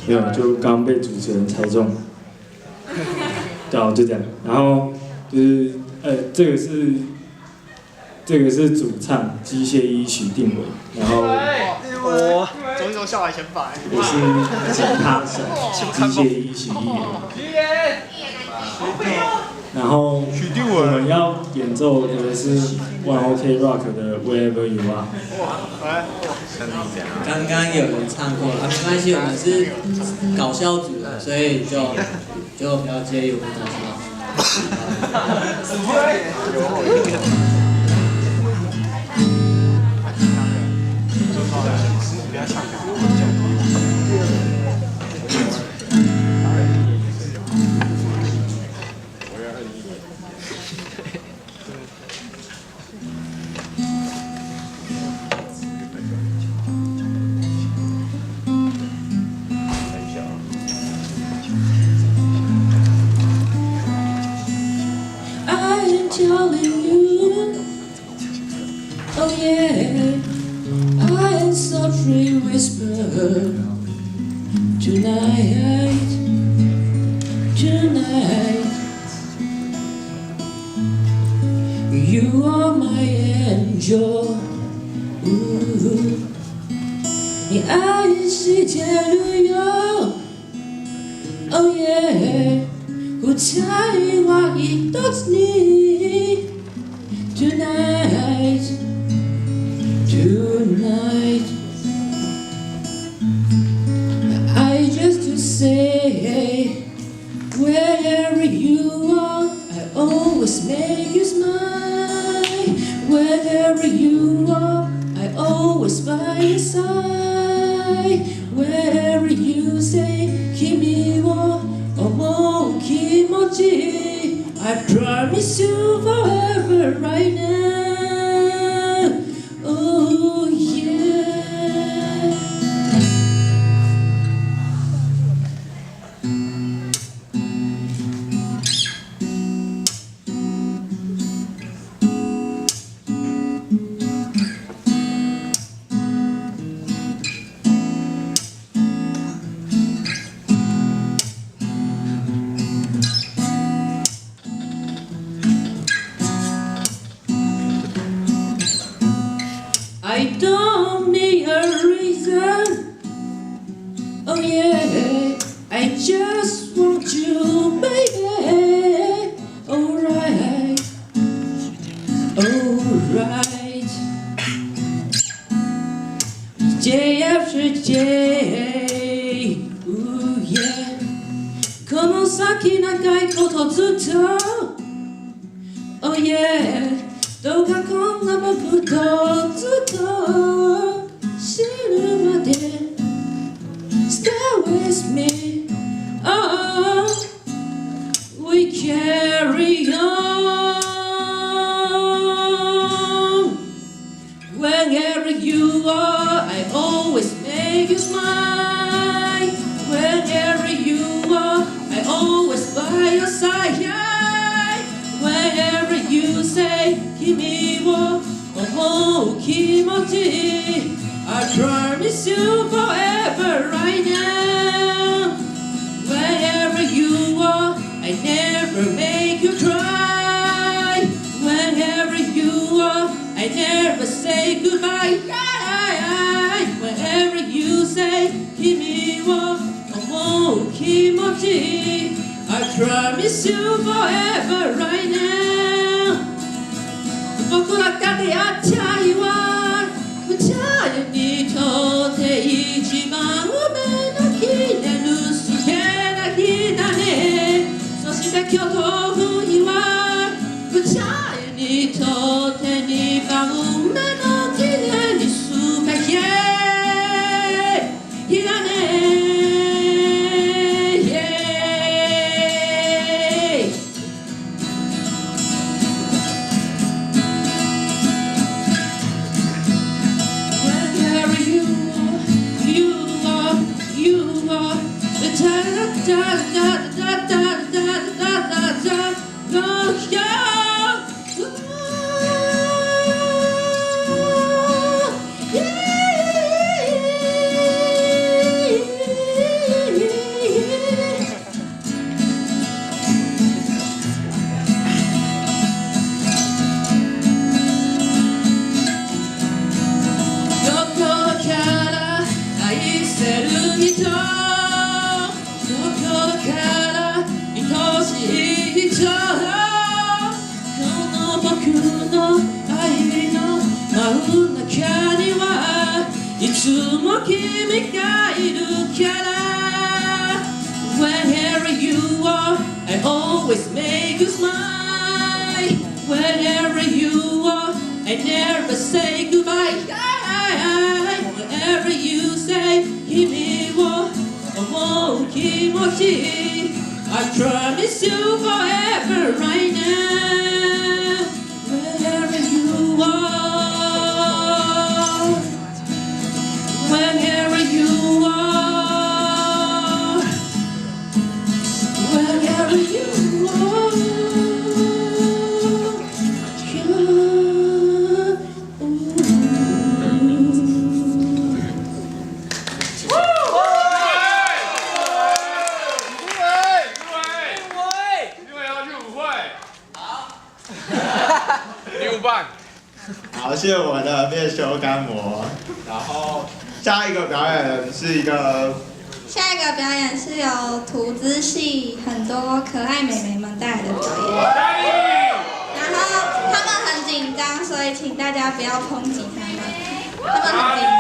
没有，就刚被主持人猜中，然后就这样，然后就是这个是主唱机械一许定伟，然后我总一种笑来前排，我是吉他手机械一许一言，然后我们要演奏的是 One OK Rock 的 Wherever You Are。刚刚有人唱过啊，没关系，我们是搞笑组的，所以就不要介意我们搞笑。Telling you, oh yeah, I softly whisper tonight, tonight. You are my angel, ooh. 你爱的世界旅游 ，oh yeah. 舞台は一つに Tonight, tonight I just to say wherever you are I always make you smile Wherever you are I always by your side Wherever you say 君を思う気持ち I promise you forever right now Oh yeah I don't need a reason Oh yeah I just want you baby Alright Alright Day after day Ooh yeah この先長いことずっと Oh yeah どうかこんな僕とずっと死ぬまで Stay with me Oh We carry on Wherever you are I always make you smile Wherever you are I always by your side Wherever you say 君を思う気持ち I promise you forever right now Wherever you are I never make you cry Wherever you are I never say goodbye Wherever you say 君を思う気持ち I promise you forever right now 僕らが出会った日は二人にとって一番夢の記念る素敵な日だねそして今日と日は二人にとって二番夢の記念に素敵日だねる人どこから愛しい人この僕の愛の真ん中にはいつも君がいるから Wherever you are, I always make you smile Wherever you are, I never say goodbye Whatever you say, 君を思う気持ち I promise you forever right now Wherever you are Wherever you are Wherever you are好，谢谢我们的面修干膜。然后下一个表演是一个，下一个表演是由图资系很多可爱美眉们带来的表演。然后他们很紧张，所以请大家不要抨击他们，他们很紧张。